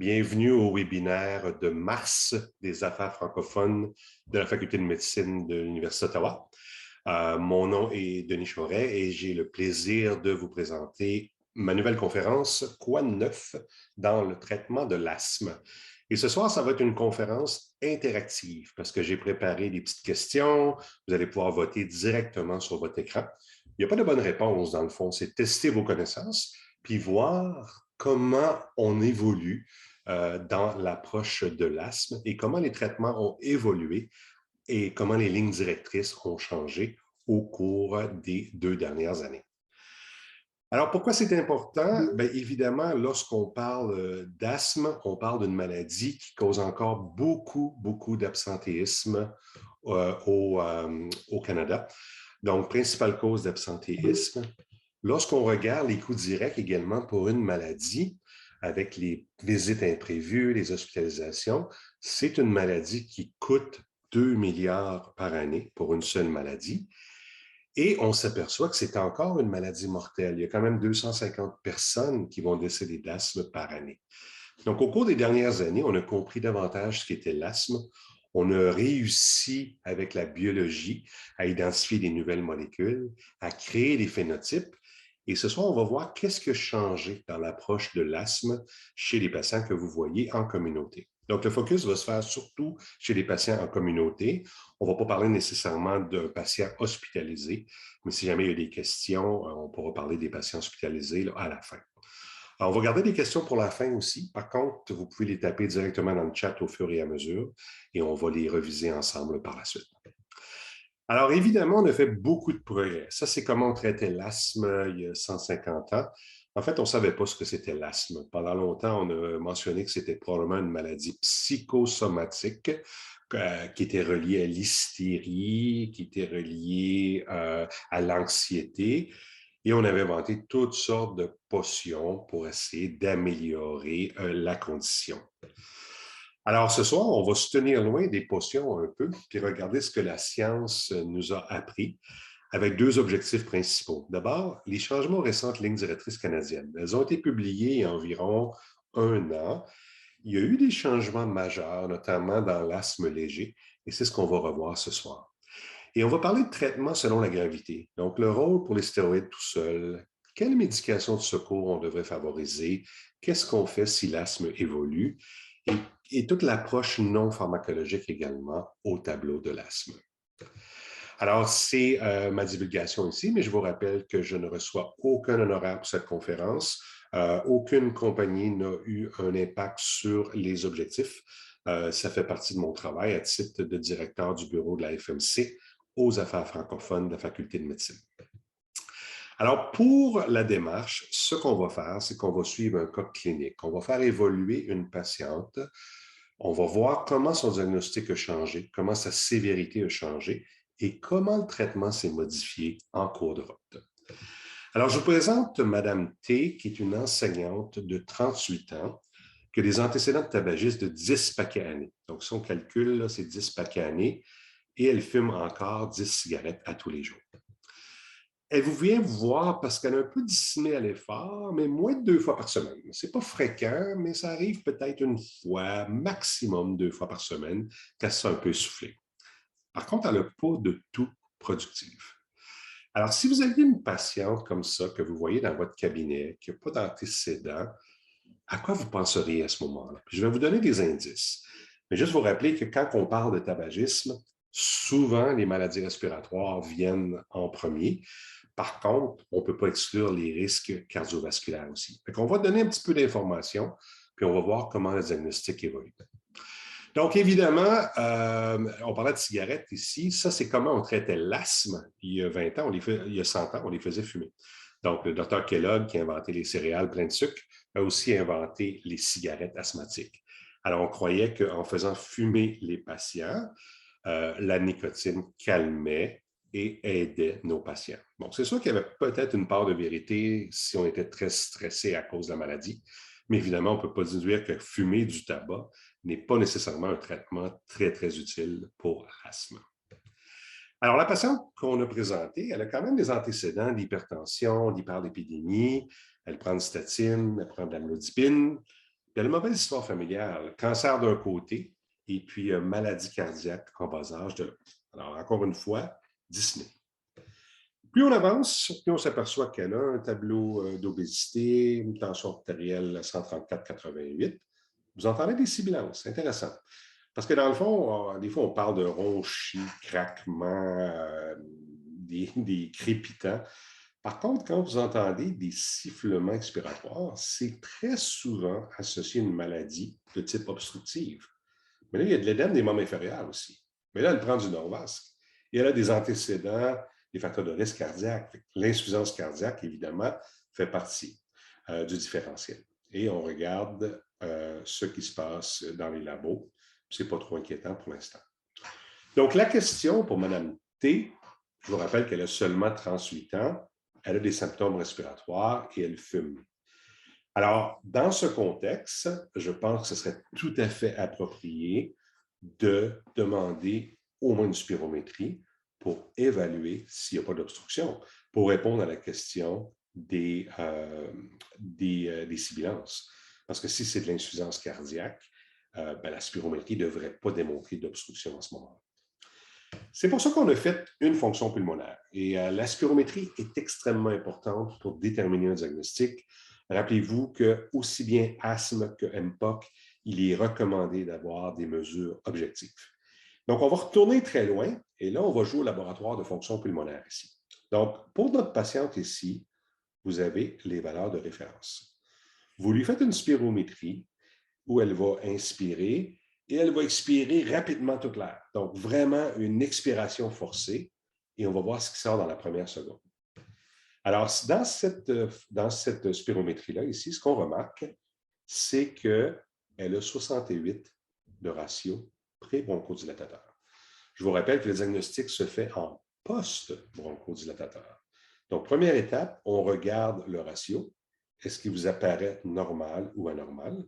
Bienvenue au webinaire de mars des affaires francophones de la Faculté de médecine de l'Université d'Ottawa. Mon nom est Denis Choret et j'ai le plaisir de vous présenter ma nouvelle conférence « Quoi de neuf dans le traitement de l'asthme ». Et ce soir, ça va être une conférence interactive parce que j'ai préparé des petites questions. Vous allez pouvoir voter directement sur votre écran. Il n'y a pas de bonne réponse dans le fond, c'est tester vos connaissances puis voir comment on évolue dans l'approche de l'asthme et comment les traitements ont évolué et comment les lignes directrices ont changé au cours des 2 dernières années. Alors, pourquoi c'est important? Bien, évidemment, lorsqu'on parle d'asthme, on parle d'une maladie qui cause encore beaucoup d'absentéisme au Canada. Donc, principale cause d'absentéisme. Lorsqu'on regarde les coûts directs également pour une maladie, avec les visites imprévues, les hospitalisations, c'est une maladie qui coûte 2 milliards par année pour une seule maladie. Et on s'aperçoit que c'est encore une maladie mortelle. Il y a quand même 250 personnes qui vont décéder d'asthme par année. Donc, au cours des dernières années, on a compris davantage ce qu'était l'asthme. On a réussi, avec la biologie, à identifier des nouvelles molécules, à créer des phénotypes. Et ce soir, on va voir qu'est-ce qui a changé dans l'approche de l'asthme chez les patients que vous voyez en communauté. Donc, le focus va se faire surtout chez les patients en communauté. On ne va pas parler nécessairement d'un patient hospitalisé, mais si jamais il y a des questions, on pourra parler des patients hospitalisés là, à la fin. Alors, on va garder des questions pour la fin aussi. Par contre, vous pouvez les taper directement dans le chat au fur et à mesure et on va les reviser ensemble par la suite. Alors, évidemment, on a fait beaucoup de progrès. Ça, c'est comment on traitait l'asthme il y a 150 ans. En fait, on ne savait pas ce que c'était l'asthme. Pendant longtemps, on a mentionné que c'était probablement une maladie psychosomatique qui était reliée à l'hystérie, qui était reliée à l'anxiété. Et on avait inventé toutes sortes de potions pour essayer d'améliorer la condition. Alors, ce soir, on va se tenir loin des potions un peu, puis regarder ce que la science nous a appris avec deux objectifs principaux. D'abord, les changements récentes lignes directrices canadiennes. Elles ont été publiées il y a environ 1 an. Il y a eu des changements majeurs, notamment dans l'asthme léger, et c'est ce qu'on va revoir ce soir. Et on va parler de traitement selon la gravité. Donc, le rôle pour les stéroïdes tout seuls, quelle médication de secours on devrait favoriser, qu'est-ce qu'on fait si l'asthme évolue, et toute l'approche non pharmacologique également au tableau de l'asthme. Alors, c'est ma divulgation ici, mais je vous rappelle que je ne reçois aucun honoraire pour cette conférence. Aucune compagnie n'a eu un impact sur les objectifs. Ça fait partie de mon travail à titre de directeur du bureau de la FMC aux affaires francophones de la Faculté de médecine. Alors, pour la démarche, ce qu'on va faire, c'est qu'on va suivre un cas clinique. On va faire évoluer une patiente. On va voir comment son diagnostic a changé, comment sa sévérité a changé et comment le traitement s'est modifié en cours de route. Alors, je vous présente Mme T, qui est une enseignante de 38 ans, qui a des antécédents de tabagisme de 10 paquets années. Donc, si on calcule, c'est 10 paquets années et elle fume encore 10 cigarettes à tous les jours. Elle vous vient vous voir parce qu'elle a un peu dissimulé à l'effort, mais moins de 2 fois par semaine. Ce n'est pas fréquent, mais ça arrive peut-être 1 fois, maximum 2 fois par semaine, qu'elle se sent un peu essoufflée. Par contre, elle n'a pas de tout productif. Alors, si vous aviez une patiente comme ça que vous voyez dans votre cabinet, qui n'a pas d'antécédent, à quoi vous penseriez à ce moment-là? Je vais vous donner des indices. Mais juste vous rappeler que quand on parle de tabagisme, souvent les maladies respiratoires viennent en premier. Par contre, on ne peut pas exclure les risques cardiovasculaires aussi. On va donner un petit peu d'informations, puis on va voir comment le diagnostic évolue. Donc, évidemment, on parlait de cigarettes ici. Ça, c'est comment on traitait l'asthme. Il y a 20 ans, il y a 100 ans, on les faisait fumer. Donc, le docteur Kellogg, qui a inventé les céréales pleines de sucre, a aussi inventé les cigarettes asthmatiques. Alors, on croyait qu'en faisant fumer les patients, la nicotine calmait et aidait nos patients. Bon, c'est sûr qu'il y avait peut-être une part de vérité si on était très stressé à cause de la maladie, mais évidemment, on ne peut pas déduire que fumer du tabac n'est pas nécessairement un traitement très utile pour l'asthme. Alors, la patiente qu'on a présentée, elle a quand même des antécédents d'hypertension, d'hyperlipidémie, elle prend une statine, elle prend de l'amlodipine, Il y a la mauvaise histoire familiale, cancer d'un côté et puis maladie cardiaque en bas âge de l'autre. Alors, encore une fois, Disney. Plus on avance, plus on s'aperçoit qu'elle a un tableau d'obésité, une tension artérielle 134-88. Vous entendez des sibilances, intéressant. Parce que dans le fond, des fois, on parle de ronchis, craquements, des crépitants. Par contre, quand vous entendez des sifflements expiratoires, c'est très souvent associé à une maladie de type obstructive. Mais là, il y a de l'édème des membres inférieurs aussi. Mais là, elle prend du Norvasc. Et elle a des antécédents, des facteurs de risque cardiaque. L'insuffisance cardiaque, évidemment, fait partie du différentiel. Et on regarde ce qui se passe dans les labos. Ce n'est pas trop inquiétant pour l'instant. Donc, la question pour Mme T, je vous rappelle qu'elle a seulement 38 ans, elle a des symptômes respiratoires et elle fume. Alors, dans ce contexte, je pense que ce serait tout à fait approprié de demander au moins une spirométrie pour évaluer s'il n'y a pas d'obstruction, pour répondre à la question des sibilances. Parce que si c'est de l'insuffisance cardiaque, la spirométrie ne devrait pas démontrer d'obstruction en ce moment. C'est pour ça qu'on a fait une fonction pulmonaire. Et la spirométrie est extrêmement importante pour déterminer un diagnostic. Rappelez-vous que aussi bien asthme que MPOC, il est recommandé d'avoir des mesures objectives. Donc, on va retourner très loin et là, on va jouer au laboratoire de fonction pulmonaire ici. Donc, pour notre patiente ici, vous avez les valeurs de référence. Vous lui faites une spirométrie où elle va inspirer et elle va expirer rapidement toute l'air. Donc, vraiment une expiration forcée et on va voir ce qui sort dans la première seconde. Alors, dans cette spirométrie-là, ici, ce qu'on remarque, c'est qu'elle a 68 de ratio pré-bronchodilatateur. Je vous rappelle que le diagnostic se fait en post-bronchodilatateur. Donc, première étape, on regarde le ratio. Est-ce qu'il vous apparaît normal ou anormal?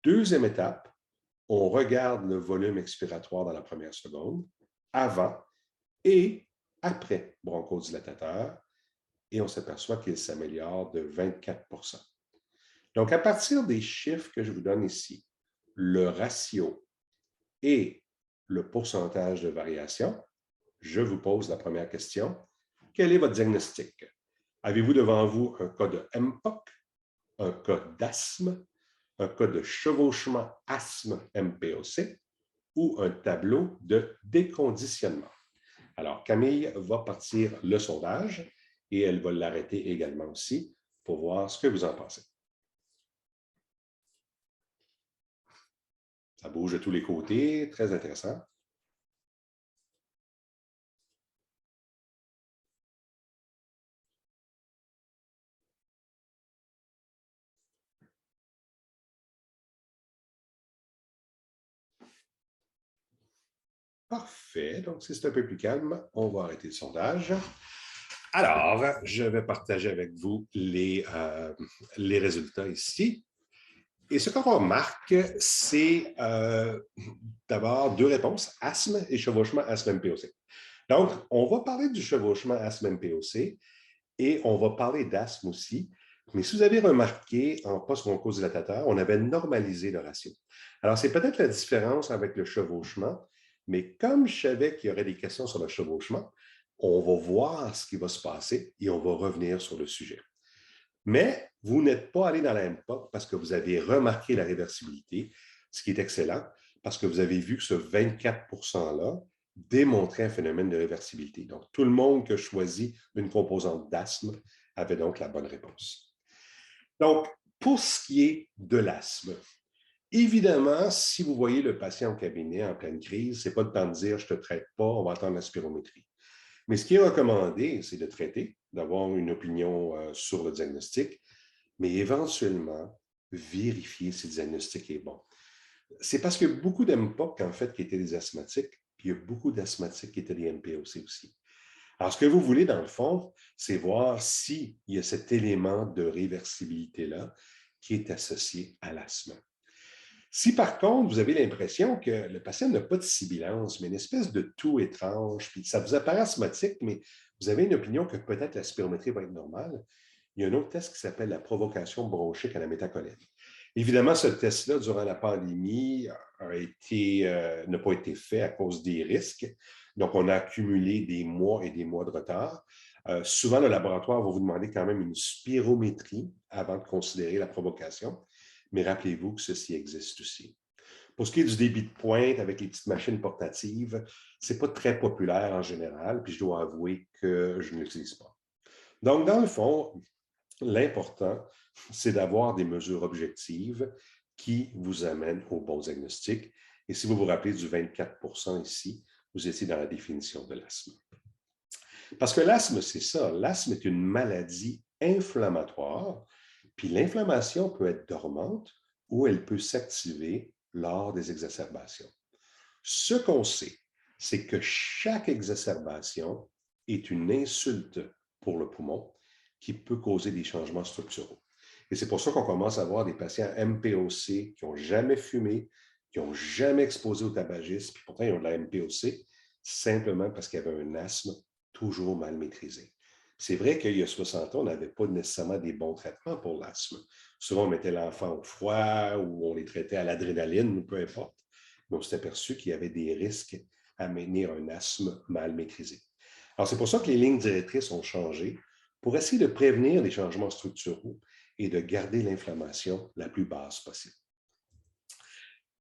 Deuxième étape, on regarde le volume expiratoire dans la première seconde, avant et après bronchodilatateur, et on s'aperçoit qu'il s'améliore de 24 %. Donc, à partir des chiffres que je vous donne ici, le ratio et le pourcentage de variation, je vous pose la première question. Quel est votre diagnostic? Avez-vous devant vous un cas de MPOC, un cas d'asthme, un cas de chevauchement asthme-MPOC ou un tableau de déconditionnement? Alors, Camille va partir le sondage et elle va l'arrêter également aussi pour voir ce que vous en pensez. Ça bouge de tous les côtés, très intéressant. Parfait. Donc, si c'est un peu plus calme, on va arrêter le sondage. Alors, je vais partager avec vous les résultats ici. Et ce qu'on remarque, c'est d'abord deux réponses, asthme et chevauchement asthme-MPOC. Donc, on va parler du chevauchement asthme-MPOC et on va parler d'asthme aussi. Mais si vous avez remarqué, en post-bronchodilatateur, on avait normalisé le ratio. Alors, c'est peut-être la différence avec le chevauchement, mais comme je savais qu'il y aurait des questions sur le chevauchement, on va voir ce qui va se passer et on va revenir sur le sujet. Mais vous n'êtes pas allé dans la MPOC parce que vous avez remarqué la réversibilité, ce qui est excellent, parce que vous avez vu que ce 24 %-là démontrait un phénomène de réversibilité. Donc, tout le monde qui a choisi une composante d'asthme avait donc la bonne réponse. Donc, pour ce qui est de l'asthme, évidemment, si vous voyez le patient au cabinet en pleine crise, ce n'est pas le temps de dire « je ne te traite pas, on va attendre la spirométrie ». Mais ce qui est recommandé, c'est de traiter, d'avoir une opinion sur le diagnostic, mais éventuellement, vérifier si le diagnostic est bon. C'est parce qu'il y a beaucoup d'MPOC, en fait, qui étaient des asthmatiques, puis il y a beaucoup d'asthmatiques qui étaient des MPOC aussi. Alors, ce que vous voulez, dans le fond, c'est voir s'il y a cet élément de réversibilité-là qui est associé à l'asthme. Si par contre, vous avez l'impression que le patient n'a pas de sibilance, mais une espèce de toux étrange, puis ça vous apparaît asthmatique, mais vous avez une opinion que peut-être la spirométrie va être normale, il y a un autre test qui s'appelle la provocation bronchique à la métacolène. Évidemment, ce test-là, durant la pandémie, n'a pas été fait à cause des risques. Donc, on a accumulé des mois et des mois de retard. Souvent, le laboratoire va vous demander quand même une spirométrie avant de considérer la provocation, mais rappelez-vous que ceci existe aussi. Pour ce qui est du débit de pointe avec les petites machines portatives, ce n'est pas très populaire en général, puis je dois avouer que je ne l'utilise pas. Donc, dans le fond, l'important, c'est d'avoir des mesures objectives qui vous amènent au bon diagnostic. Et si vous vous rappelez du 24 ici, vous étiez dans la définition de l'asthme. Parce que l'asthme, c'est ça. L'asthme est une maladie inflammatoire, puis l'inflammation peut être dormante ou elle peut s'activer lors des exacerbations. Ce qu'on sait, c'est que chaque exacerbation est une insulte pour le poumon qui peut causer des changements structuraux. Et c'est pour ça qu'on commence à voir des patients MPOC qui n'ont jamais fumé, qui n'ont jamais exposé au tabagisme, puis pourtant ils ont de la MPOC, simplement parce qu'il y avait un asthme toujours mal maîtrisé. C'est vrai qu'il y a 60 ans, on n'avait pas nécessairement des bons traitements pour l'asthme. Souvent, on mettait l'enfant au froid ou on les traitait à l'adrénaline, peu importe. Mais on s'est aperçu qu'il y avait des risques à maintenir un asthme mal maîtrisé. Alors, c'est pour ça que les lignes directrices ont changé pour essayer de prévenir les changements structuraux et de garder l'inflammation la plus basse possible.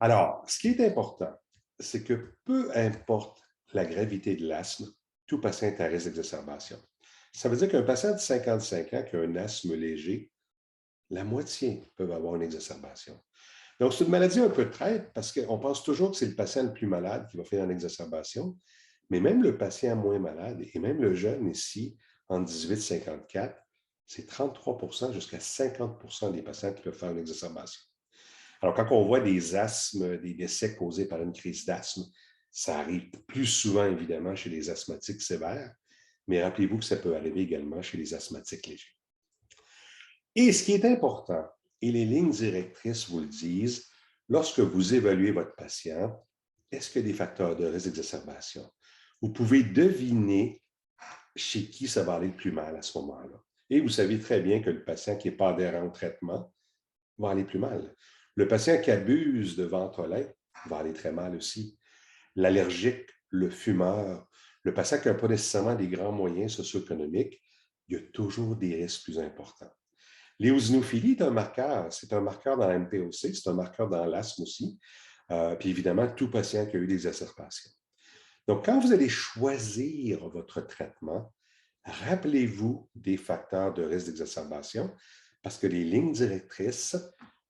Alors, ce qui est important, c'est que peu importe la gravité de l'asthme, tout patient est à risque d'exacerbation. Ça veut dire qu'un patient de 55 ans qui a un asthme léger, la moitié peuvent avoir une exacerbation. Donc, c'est une maladie un peu traite parce qu'on pense toujours que c'est le patient le plus malade qui va faire une exacerbation, mais même le patient moins malade et même le jeune ici, en 18 et 54, c'est 33 jusqu'à 50 des patients qui peuvent faire une exacerbation. Alors, quand on voit des asthmes, des décès causés par une crise d'asthme, ça arrive plus souvent, évidemment, chez les asthmatiques sévères, mais rappelez-vous que ça peut arriver également chez les asthmatiques légers. Et ce qui est important, et les lignes directrices vous le disent, lorsque vous évaluez votre patient, est-ce qu'il y a des facteurs de risque d'exacerbation? Vous pouvez deviner chez qui ça va aller le plus mal à ce moment-là. Et vous savez très bien que le patient qui n'est pas adhérent au traitement va aller plus mal. Le patient qui abuse de Ventolin va aller très mal aussi. L'allergique, le fumeur, le patient qui n'a pas nécessairement des grands moyens socio-économiques, il y a toujours des risques plus importants. L'éosinophilie est un marqueur. C'est un marqueur dans la MPOC, c'est un marqueur dans l'asthme aussi. Puis évidemment, tout patient qui a eu des exacerbations. Donc, quand vous allez choisir votre traitement, rappelez-vous des facteurs de risque d'exacerbation parce que les lignes directrices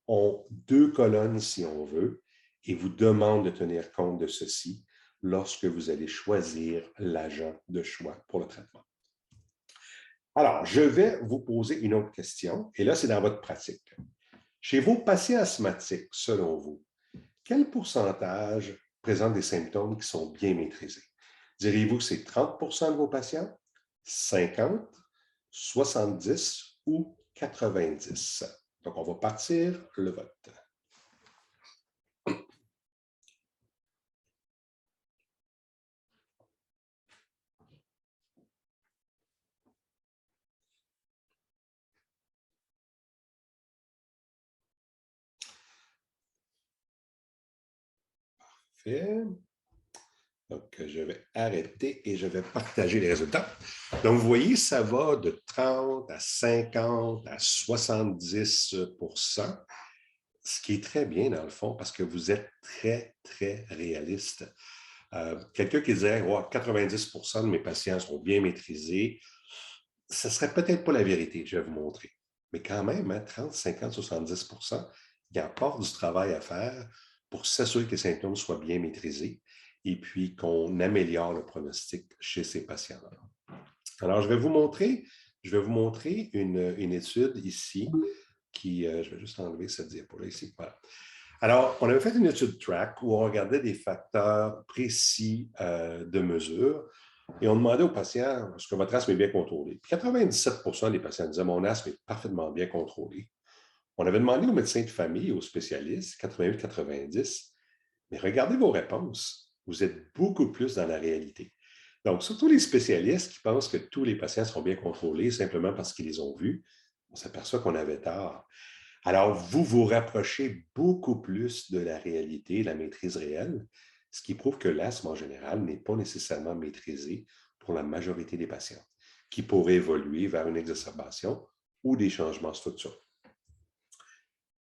ont 2 colonnes, si on veut, et vous demandent de tenir compte de ceci lorsque vous allez choisir l'agent de choix pour le traitement. Alors, je vais vous poser une autre question, et là, c'est dans votre pratique. Chez vos patients asthmatiques, selon vous, quel pourcentage présente des symptômes qui sont bien maîtrisés? Diriez-vous que c'est 30 de vos patients, 50, 70 ou 90? Donc, on va partir le vote. Parfait. Donc, je vais arrêter et je vais partager les résultats. Donc, vous voyez, ça va de 30 à 50 à 70 ce qui est très bien dans le fond parce que vous êtes très, très réaliste. Quelqu'un qui dirait ouais, 90 de mes patients sont bien maîtrisés, ce ne serait peut-être pas la vérité, je vais vous montrer. Mais quand même, hein, 30, 50, 70 il y a encore du travail à faire pour s'assurer que les symptômes soient bien maîtrisés et puis qu'on améliore le pronostic chez ces patients-là. Alors, je vais vous montrer une étude ici qui, je vais juste enlever cette diapo-là ici. Voilà. Alors, on avait fait une étude track où on regardait des facteurs précis de mesure et on demandait aux patients est-ce que votre asthme est bien contrôlé. Puis 97 des patients disaient mon asthme est parfaitement bien contrôlé. On avait demandé aux médecins de famille, aux spécialistes, 88-90, mais regardez vos réponses. Vous êtes beaucoup plus dans la réalité. Donc, surtout les spécialistes qui pensent que tous les patients seront bien contrôlés simplement parce qu'ils les ont vus, on s'aperçoit qu'on avait tort. Alors, vous vous rapprochez beaucoup plus de la réalité, de la maîtrise réelle, ce qui prouve que l'asthme en général n'est pas nécessairement maîtrisé pour la majorité des patients, qui pourraient évoluer vers une exacerbation ou des changements structurels.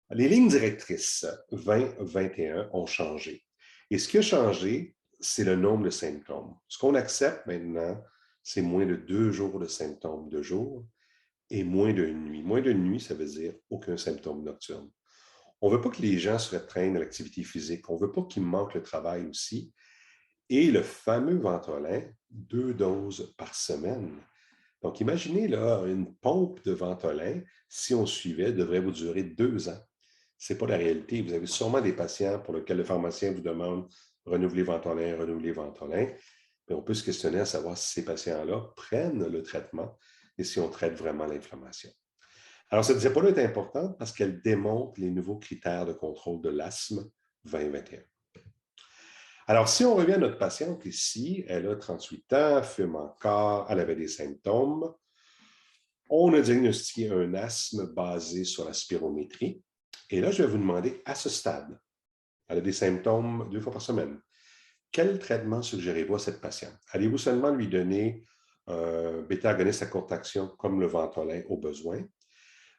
Les lignes directrices 20-21 ont changé. Et ce qui a changé, c'est le nombre de symptômes. Ce qu'on accepte maintenant, c'est moins de 2 jours de symptômes de jour et moins d'une nuit. Moins d'une nuit, ça veut dire aucun symptôme nocturne. On ne veut pas que les gens se restreignent à l'activité physique. On ne veut pas qu'ils manquent le travail aussi. Et le fameux Ventolin, 2 doses par semaine. Donc, imaginez là, une pompe de Ventolin, si on suivait, devrait vous durer 2 ans. Ce n'est pas la réalité. Vous avez sûrement des patients pour lesquels le pharmacien vous demande renouveler Ventolin, renouveler Ventolin. Mais on peut se questionner à savoir si ces patients-là prennent le traitement et si on traite vraiment l'inflammation. Alors, cette diapo-là est importante parce qu'elle démontre les nouveaux critères de contrôle de l'asthme 2021. Alors, si on revient à notre patiente ici, elle a 38 ans, fume encore, elle avait des symptômes. On a diagnostiqué un asthme basé sur la spirométrie. Et là, je vais vous demander, à ce stade, elle a des symptômes 2 fois par semaine. Quel traitement suggérez-vous à cette patiente? Allez-vous seulement lui donner un bêta-agoniste à courte action comme le Ventolin au besoin?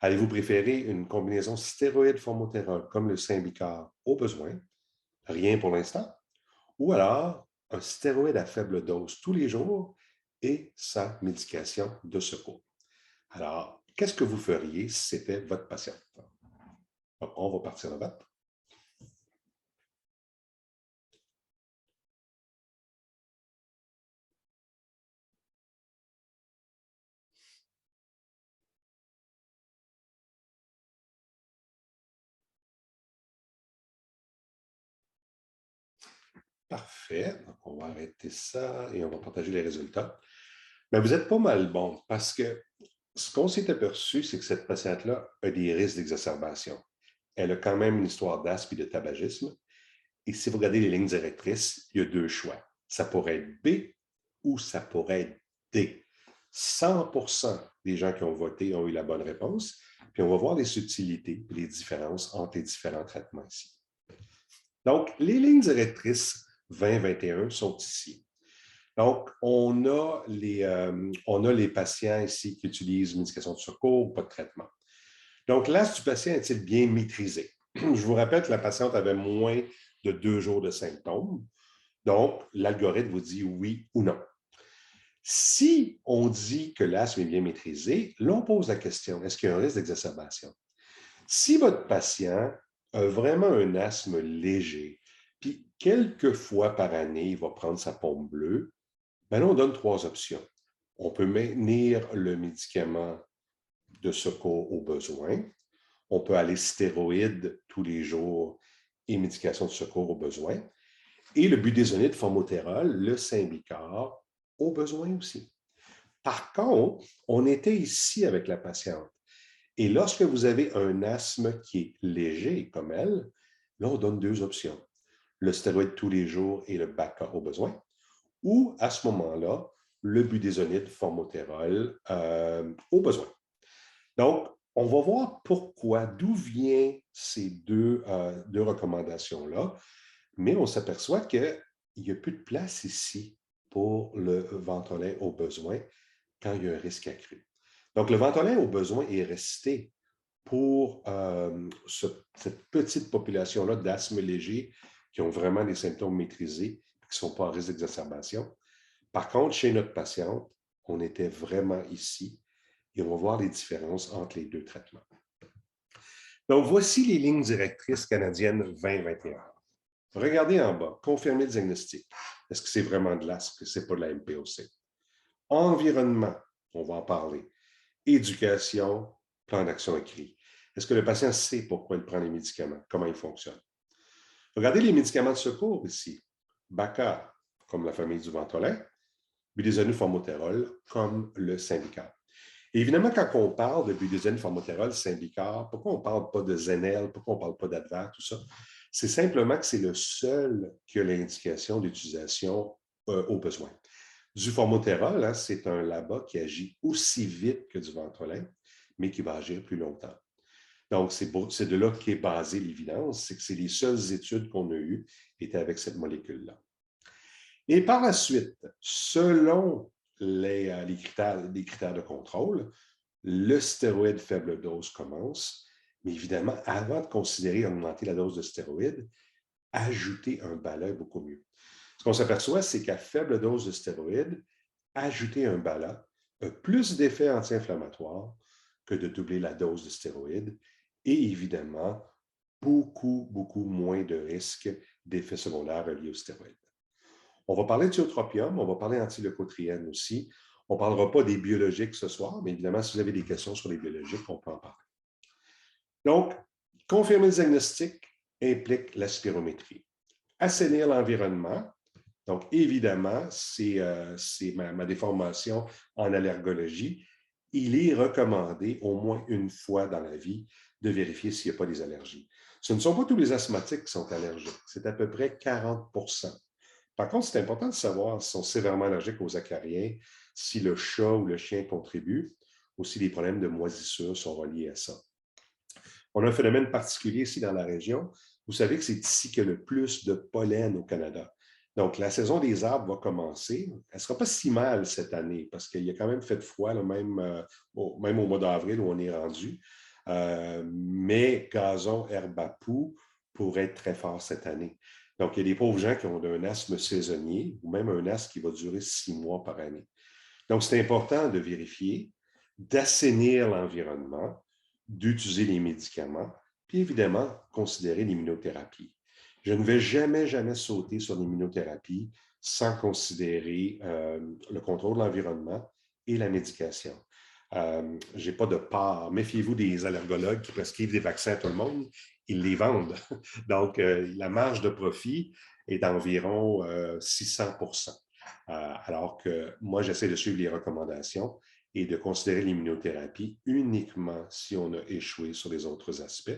Allez-vous préférer une combinaison stéroïde-formotérol comme le Symbicort au besoin? Rien pour l'instant. Ou alors un stéroïde à faible dose tous les jours et sa médication de secours. Alors, qu'est-ce que vous feriez si c'était votre patient? Donc, on va partir le vote. Parfait. Donc, on va arrêter ça et on va partager les résultats. Mais vous êtes pas mal bon parce que ce qu'on s'est aperçu, c'est que cette patiente-là a des risques d'exacerbation. Elle a quand même une histoire d'asthme et de tabagisme. Et si vous regardez les lignes directrices, il y a 2 choix. Ça pourrait être B ou ça pourrait être D. 100% des gens qui ont voté ont eu la bonne réponse. Puis on va voir les subtilités et les différences entre les différents traitements ici. Donc, les lignes directrices 2021 sont ici. Donc, on a les patients ici qui utilisent une médication de secours ou pas de traitement. Donc, l'asthme du patient est-il bien maîtrisé? Je vous rappelle que la patiente avait moins de 2 jours de symptômes. Donc, l'algorithme vous dit oui ou non. Si on dit que l'asthme est bien maîtrisé, là, on pose la question, est-ce qu'il y a un risque d'exacerbation? Si votre patient a vraiment un asthme léger, puis quelques fois par année, il va prendre sa pompe bleue, bien là, on donne 3 options. On peut maintenir le médicament de secours au besoin. On peut aller stéroïdes tous les jours et médication de secours au besoin. Et le budesonide formotérol, le Symbicort, au besoin aussi. Par contre, on était ici avec la patiente. Et lorsque vous avez un asthme qui est léger comme elle, là, on donne 2 options. Le stéroïde tous les jours et le BACA au besoin. Ou à ce moment-là, le budesonide formotérol au besoin. Donc, on va voir pourquoi, d'où viennent ces deux recommandations-là, mais on s'aperçoit qu'il n'y a plus de place ici pour le Ventolin au besoin quand il y a un risque accru. Donc, le Ventolin au besoin est resté pour cette petite population-là d'asthme léger qui ont vraiment des symptômes maîtrisés et qui ne sont pas en risque d'exacerbation. Par contre, chez notre patiente, on était vraiment ici et on va voir les différences entre les 2 traitements. Donc, voici les lignes directrices canadiennes 2021. Regardez en bas, confirmer le diagnostic. Est-ce que c'est vraiment de l'asthme, que ce n'est pas de la MPOC? Environnement, on va en parler. Éducation, plan d'action écrit. Est-ce que le patient sait pourquoi il prend les médicaments, comment ils fonctionnent? Regardez les médicaments de secours ici. BACA, comme la famille du Ventolin, budesonide formotérol, comme le Symbicort. Évidemment, quand on parle de budesonide formotérol, Symbicort, pourquoi on ne parle pas de Zenel, pourquoi on ne parle pas d'Advair, tout ça? C'est simplement que c'est le seul qui a l'indication d'utilisation au besoin. Du formotérol, hein, c'est un LABA qui agit aussi vite que du Ventolin, mais qui va agir plus longtemps. Donc, c'est de là qu'est basée l'évidence, c'est que c'est les seules études qu'on a eues étaient avec cette molécule-là. Et par la suite, selon les critères de contrôle, le stéroïde faible dose commence, mais évidemment, avant de considérer augmenter la dose de stéroïde, ajouter un BALA est beaucoup mieux. Ce qu'on s'aperçoit, c'est qu'à faible dose de stéroïde, ajouter un BALA a plus d'effets anti-inflammatoires que de doubler la dose de stéroïde et évidemment, beaucoup moins de risques d'effets secondaires liés aux stéroïdes. On va parler de tiotropium, on va parler d'antileucotriène aussi. On ne parlera pas des biologiques ce soir, mais évidemment, si vous avez des questions sur les biologiques, on peut en parler. Donc, confirmer le diagnostic implique la spirométrie. Assainir l'environnement, donc évidemment, c'est ma déformation en allergologie. Il est recommandé au moins une fois dans la vie de vérifier s'il n'y a pas des allergies. Ce ne sont pas tous les asthmatiques qui sont allergiques, c'est à peu près 40%. Par contre, c'est important de savoir s'ils sont sévèrement allergiques aux acariens, si le chat ou le chien contribue, ou si les problèmes de moisissure sont reliés à ça. On a un phénomène particulier ici dans la région. Vous savez que c'est ici qu'il y a le plus de pollen au Canada. Donc, la saison des arbres va commencer. Elle ne sera pas si mal cette année parce qu'il y a quand même fait froid, là, même au mois d'avril où on est rendu. Mais gazon, herbe à poux pourrait être très fort cette année. Donc, il y a des pauvres gens qui ont un asthme saisonnier ou même un asthme qui va durer 6 mois par année. Donc, c'est important de vérifier, d'assainir l'environnement, d'utiliser les médicaments, puis évidemment, considérer l'immunothérapie. Je ne vais jamais sauter sur l'immunothérapie sans considérer le contrôle de l'environnement et la médication. Je n'ai pas de part. Méfiez-vous des allergologues qui prescrivent des vaccins à tout le monde. Ils les vendent. Donc, la marge de profit est d'environ 600%. Alors que moi, j'essaie de suivre les recommandations et de considérer l'immunothérapie uniquement si on a échoué sur les autres aspects,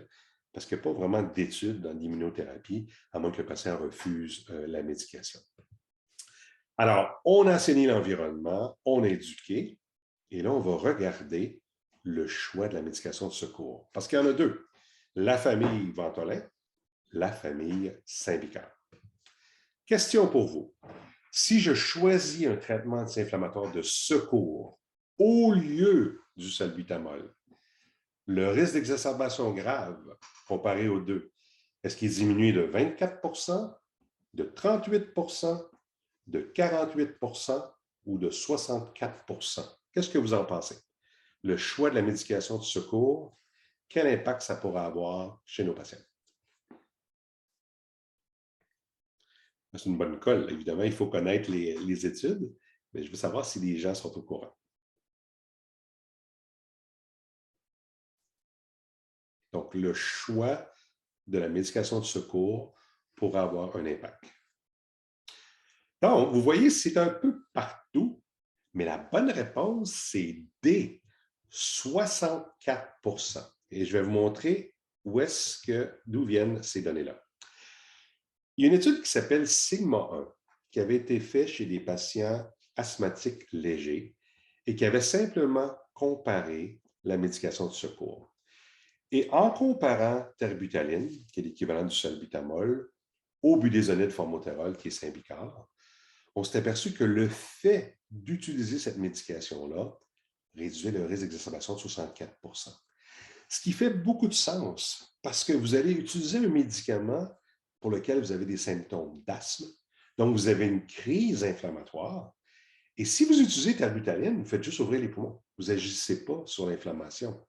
parce qu'il n'y a pas vraiment d'études dans l'immunothérapie, à moins que le patient refuse la médication. Alors, on a assaini l'environnement, on a éduqué, et là, on va regarder le choix de la médication de secours. Parce qu'il y en a deux, la famille Ventolin, la famille Saint-Vicaire. Question pour vous. Si je choisis un traitement anti-inflammatoire de secours au lieu du salbutamol, le risque d'exacerbation grave comparé aux deux, est-ce qu'il est diminué de 24 de 38 de 48 ou de 64 Qu'est-ce que vous en pensez? Le choix de la médication de secours, quel impact ça pourra avoir chez nos patients? C'est une bonne colle. Évidemment, il faut connaître les études, mais je veux savoir si les gens sont au courant. Donc, le choix de la médication de secours pourra avoir un impact. Donc, vous voyez, c'est un peu partout, mais la bonne réponse, c'est D, 64 Et je vais vous montrer d'où viennent ces données-là. Il y a une étude qui s'appelle Sigma 1, qui avait été faite chez des patients asthmatiques légers et qui avait simplement comparé la médication de secours. Et en comparant terbutaline, qui est l'équivalent du salbutamol, au budesonide formoterol, qui est Saint-Vicaire, on s'est aperçu que le fait d'utiliser cette médication-là réduisait le risque d'exacerbation de 64 Ce qui fait beaucoup de sens, parce que vous allez utiliser un médicament pour lequel vous avez des symptômes d'asthme, donc vous avez une crise inflammatoire, et si vous utilisez terbutaline, vous faites juste ouvrir les poumons, vous n'agissez pas sur l'inflammation.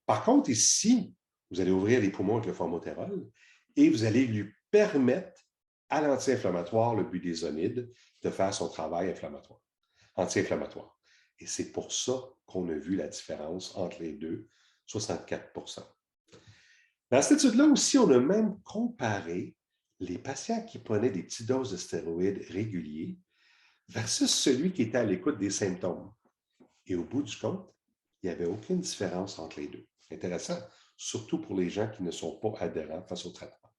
Par contre, ici, vous allez ouvrir les poumons avec le formoterol et vous allez lui permettre à l'anti-inflammatoire, le budesonide, de faire son travail anti-inflammatoire. Et c'est pour ça qu'on a vu la différence entre les deux, 64 Dans cette étude-là aussi, on a même comparé les patients qui prenaient des petites doses de stéroïdes réguliers versus celui qui était à l'écoute des symptômes. Et au bout du compte, il n'y avait aucune différence entre les deux. Intéressant, surtout pour les gens qui ne sont pas adhérents face au traitement.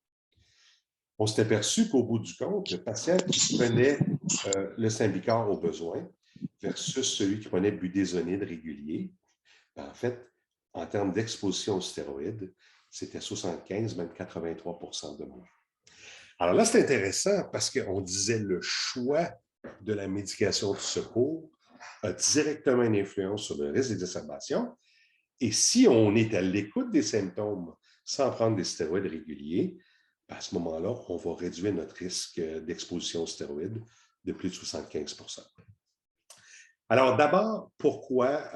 On s'est aperçu qu'au bout du compte, le patient qui prenait le Saint-Vicaire au besoin versus celui qui prenait budesonide régulier, en fait, en termes d'exposition aux stéroïdes, c'était 75, même 83% de moins. Alors là, c'est intéressant parce qu'on disait le choix de la médication de secours a directement une influence sur le risque d'exacerbation. Et si on est à l'écoute des symptômes sans prendre des stéroïdes réguliers, à ce moment-là, on va réduire notre risque d'exposition aux stéroïdes de plus de 75%. Alors d'abord, pourquoi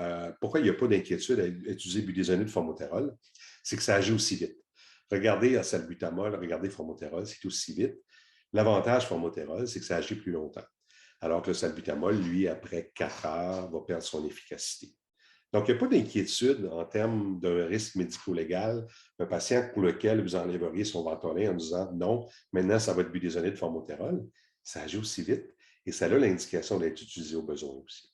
il n'y a pas d'inquiétude à utiliser budesonide formoterol? C'est que ça agit aussi vite. Regardez salbutamol, regardez formoterol, c'est aussi vite. L'avantage formoterol, c'est que ça agit plus longtemps. Alors que le salbutamol, lui, après 4 heures, va perdre son efficacité. Donc, il n'y a pas d'inquiétude en termes d'un risque médico-légal, un patient pour lequel vous enlèveriez son Ventolin en disant non, maintenant, ça va être budesonide formoterol. Ça agit aussi vite et ça a l'indication d'être utilisé au besoin aussi.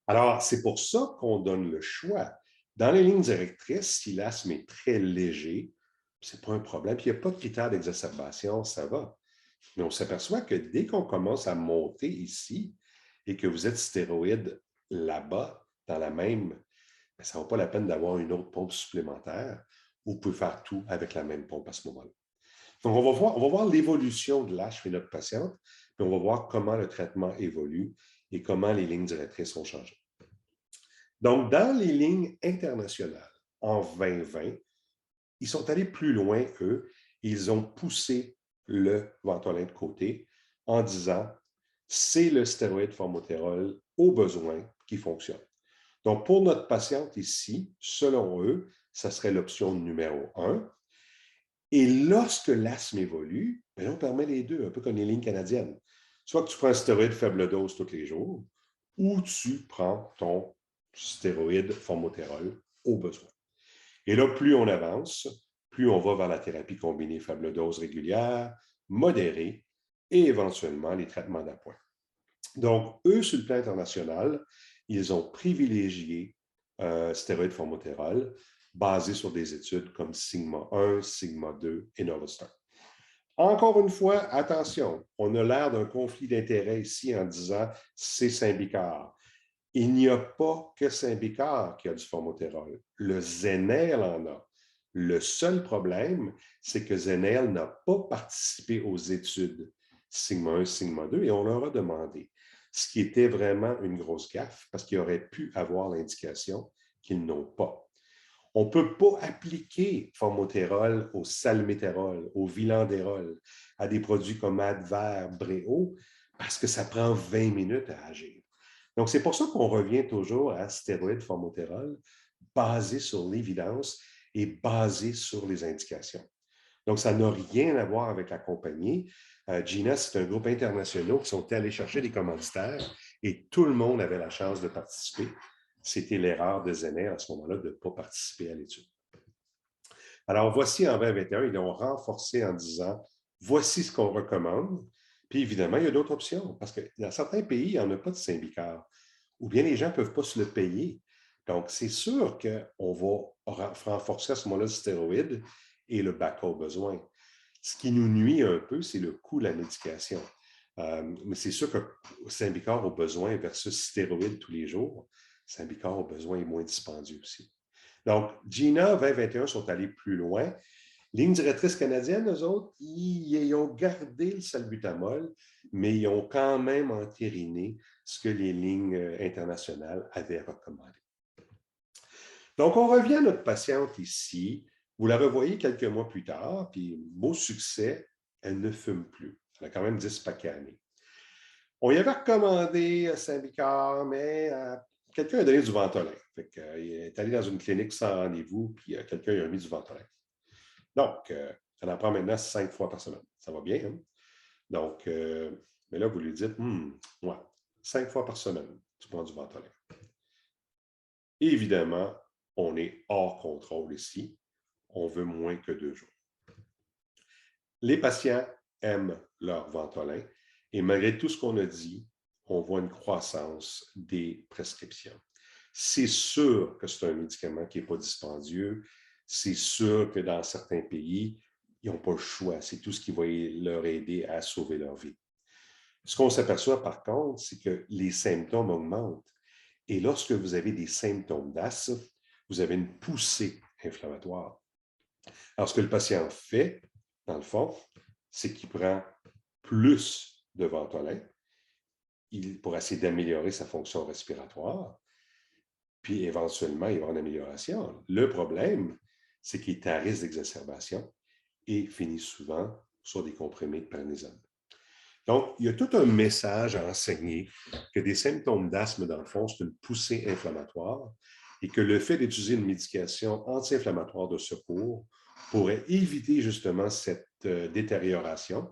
Alors, c'est pour ça qu'on donne le choix. Dans les lignes directrices, si l'asthme est très léger, ce n'est pas un problème, puis il n'y a pas de critères d'exacerbation, ça va. Mais on s'aperçoit que dès qu'on commence à monter ici et que vous êtes stéroïde là-bas, dans la même, bien, ça ne vaut pas la peine d'avoir une autre pompe supplémentaire. Vous pouvez faire tout avec la même pompe à ce moment-là. Donc, on va voir l'évolution de l'âge chez notre patiente, puis on va voir comment le traitement évolue et comment les lignes directrices ont changé. Donc, dans les lignes internationales, en 2020, ils sont allés plus loin, eux. Ils ont poussé le Ventolin de côté en disant c'est le stéroïde formoterol au besoin qui fonctionne. Donc, pour notre patiente ici, selon eux, ça serait l'option numéro 1. Et lorsque l'asthme évolue, bien, on permet les deux, un peu comme les lignes canadiennes. Soit que tu prends un stéroïde faible dose tous les jours, ou tu prends ton stéroïde formoterol au besoin. Et là, plus on avance, plus on va vers la thérapie combinée faible dose régulière, modérée et éventuellement les traitements d'appoint. Donc, eux, sur le plan international, ils ont privilégié stéroïde formoterol basé sur des études comme Sigma 1, Sigma 2 et Novastar. Encore une fois, attention, on a l'air d'un conflit d'intérêts ici en disant c'est Symbicort. Il n'y a pas que Symbicort qui a du formoterol. Le Zenel en a. Le seul problème, c'est que Zenel n'a pas participé aux études Sigma 1, Sigma 2 et on leur a demandé. Ce qui était vraiment une grosse gaffe parce qu'ils auraient pu avoir l'indication qu'ils n'ont pas. On ne peut pas appliquer formoterol au salméterol, au vilandérol, à des produits comme Advair, Bréo, parce que ça prend 20 minutes à agir. Donc, c'est pour ça qu'on revient toujours à stéroïde formoterol basé sur l'évidence et basé sur les indications. Donc, ça n'a rien à voir avec la compagnie. Gina, c'est un groupe international qui sont allés chercher des commanditaires et tout le monde avait la chance de participer. C'était l'erreur de Zener à ce moment-là de ne pas participer à l'étude. Alors, voici en 2021, ils l'ont renforcé en disant voici ce qu'on recommande. Puis évidemment, il y a d'autres options parce que dans certains pays, il n'y en a pas de Symbicort ou bien les gens ne peuvent pas se le payer. Donc, c'est sûr qu'on va renforcer à ce moment-là le stéroïde et le backup au besoin. Ce qui nous nuit un peu, c'est le coût de la médication. Mais c'est sûr que Symbicort au besoin versus stéroïde tous les jours, Symbicort au besoin est moins dispendieux aussi. Donc, GINA 2021 sont allés plus loin. Ligne directrice canadienne, eux autres, ils ont gardé le salbutamol, mais ils ont quand même entériné ce que les lignes internationales avaient recommandé. Donc, on revient à notre patiente ici. Vous la revoyez quelques mois plus tard, puis beau succès, elle ne fume plus. Elle a quand même 10 paquets à l'année. On y avait recommandé Symbicort, mais quelqu'un a donné du Ventolin. Il est allé dans une clinique sans rendez-vous, puis quelqu'un lui a mis du Ventolin. Donc, elle en prend maintenant 5 fois par semaine. Ça va bien, hein? Donc, mais là, vous lui dites, ouais, 5 fois par semaine, tu prends du Ventolin. Évidemment, on est hors contrôle ici. On veut moins que 2 jours. Les patients aiment leur Ventolin et malgré tout ce qu'on a dit, on voit une croissance des prescriptions. C'est sûr que c'est un médicament qui n'est pas dispendieux. C'est sûr que dans certains pays, ils n'ont pas le choix. C'est tout ce qui va leur aider à sauver leur vie. Ce qu'on s'aperçoit par contre, c'est que les symptômes augmentent. Et lorsque vous avez des symptômes d'asthme, vous avez une poussée inflammatoire. Alors, ce que le patient fait, dans le fond, c'est qu'il prend plus de Ventolin pour essayer d'améliorer sa fonction respiratoire, puis éventuellement, il va y avoir une amélioration. Le problème, c'est qu'il est à risque d'exacerbation et finit souvent sur des comprimés de prednisone. Donc, il y a tout un message à enseigner que des symptômes d'asthme, dans le fond, c'est une poussée inflammatoire et que le fait d'utiliser une médication anti-inflammatoire de secours pourrait éviter justement cette détérioration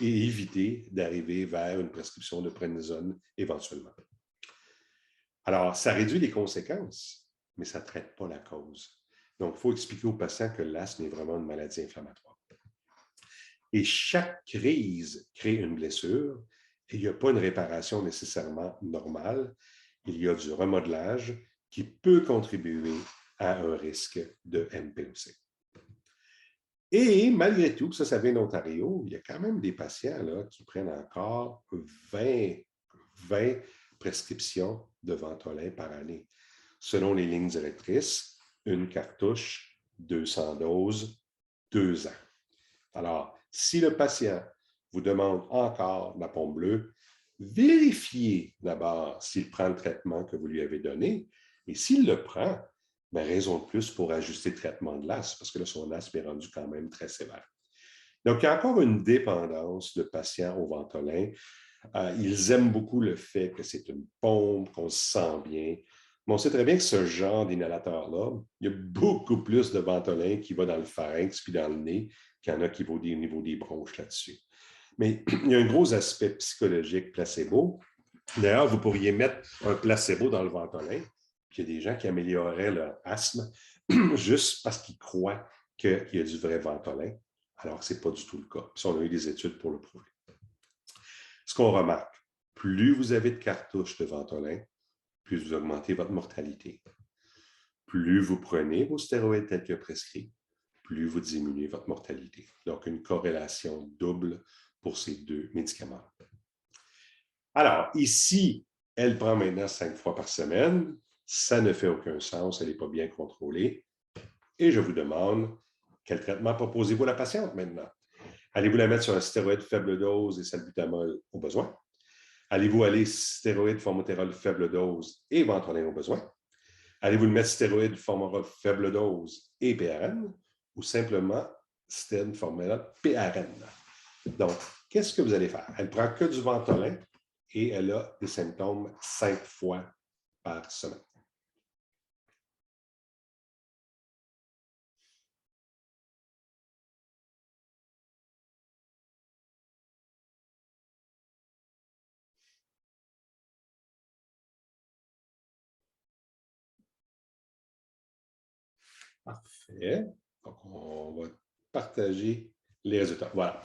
et éviter d'arriver vers une prescription de prednisone éventuellement. Alors, ça réduit les conséquences, mais ça ne traite pas la cause. Donc, il faut expliquer aux patients que l'asthme est vraiment une maladie inflammatoire. Et chaque crise crée une blessure et il n'y a pas une réparation nécessairement normale. Il y a du remodelage qui peut contribuer à un risque de MPOC. Et malgré tout, ça vient d'Ontario, il y a quand même des patients là, qui prennent encore 20 prescriptions de Ventolin par année. Selon les lignes directrices, une cartouche, 200 doses, 2 ans. Alors, si le patient vous demande encore la pompe bleue, vérifiez d'abord s'il prend le traitement que vous lui avez donné. Et s'il le prend, bien, raison de plus pour ajuster le traitement de l'asthme, parce que là, son asthme est rendu quand même très sévère. Donc, il y a encore une dépendance de patients au Ventolin. Ils aiment beaucoup le fait que c'est une pompe, qu'on se sent bien. Mais on sait très bien que ce genre d'inhalateur-là, il y a beaucoup plus de Ventolin qui va dans le pharynx puis dans le nez qu'il y en a qui vont au niveau des bronches là-dessus. Mais il y a un gros aspect psychologique placebo. D'ailleurs, vous pourriez mettre un placebo dans le Ventolin, puis il y a des gens qui amélioreraient leur asthme juste parce qu'ils croient qu'il y a du vrai Ventolin, alors que ce n'est pas du tout le cas. Puis on a eu des études pour le prouver. Ce qu'on remarque, plus vous avez de cartouches de Ventolin, plus vous augmentez votre mortalité. Plus vous prenez vos stéroïdes tels que prescrits, plus vous diminuez votre mortalité. Donc, une corrélation double pour ces deux médicaments. Alors, ici, elle prend maintenant 5 fois par semaine. Ça ne fait aucun sens, elle n'est pas bien contrôlée. Et je vous demande, quel traitement proposez-vous à la patiente maintenant? Allez-vous la mettre sur un stéroïde faible dose et salbutamol au besoin? Allez-vous aller stéroïde, formoterol faible dose et Ventolin au besoin? Allez-vous le mettre stéroïde, formoterol faible dose et PRN? Ou simplement stéroïde, formoterol, PRN? Donc, qu'est-ce que vous allez faire? Elle ne prend que du Ventolin et elle a des symptômes 5 fois par semaine. Parfait. Donc, on va partager les résultats. Voilà.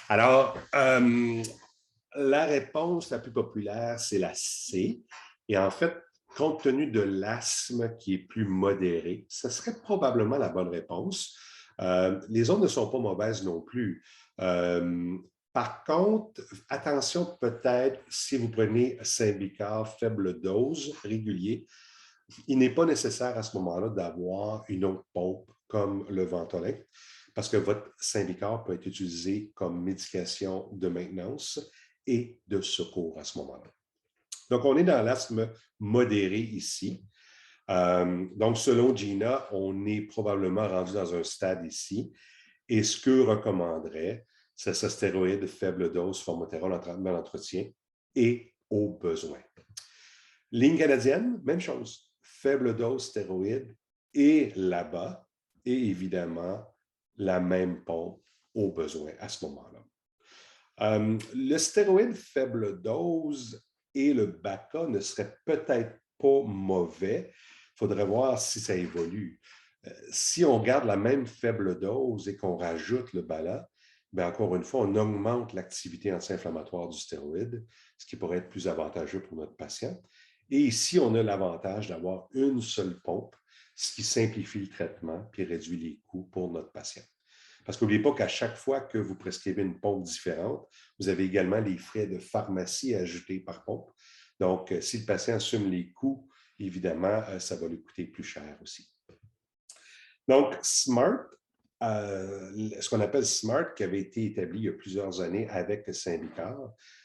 Alors, la réponse la plus populaire, c'est la C. Et en fait, compte tenu de l'asthme qui est plus modéré, ce serait probablement la bonne réponse. Les autres ne sont pas mauvaises non plus. Par contre, attention peut-être si vous prenez Symbicort faible dose régulier, il n'est pas nécessaire à ce moment-là d'avoir une autre pompe comme le Ventolin, parce que votre Symbicort peut être utilisé comme médication de maintenance et de secours à ce moment-là. Donc, on est dans l'asthme modéré ici. Donc, selon Gina, on est probablement rendu dans un stade ici. Et ce que recommanderait, c'est ce stéroïde faible dose formoterol en traitement d'entretien et au besoin. Ligne canadienne, même chose. Faible dose stéroïde et là-bas, et évidemment, la même pompe au besoin à ce moment-là. Le stéroïde faible dose et le BACA ne seraient peut-être pas mauvais. Il faudrait voir si ça évolue. Si on garde la même faible dose et qu'on rajoute le BALA, bien encore une fois, on augmente l'activité anti-inflammatoire du stéroïde, ce qui pourrait être plus avantageux pour notre patient. Et ici, on a l'avantage d'avoir une seule pompe, ce qui simplifie le traitement et réduit les coûts pour notre patient. Parce qu'oubliez pas qu'à chaque fois que vous prescrivez une pompe différente, vous avez également les frais de pharmacie ajoutés par pompe. Donc, si le patient assume les coûts, évidemment, ça va lui coûter plus cher aussi. Donc, SMART, ce qu'on appelle SMART, qui avait été établi il y a plusieurs années avec le syndicat,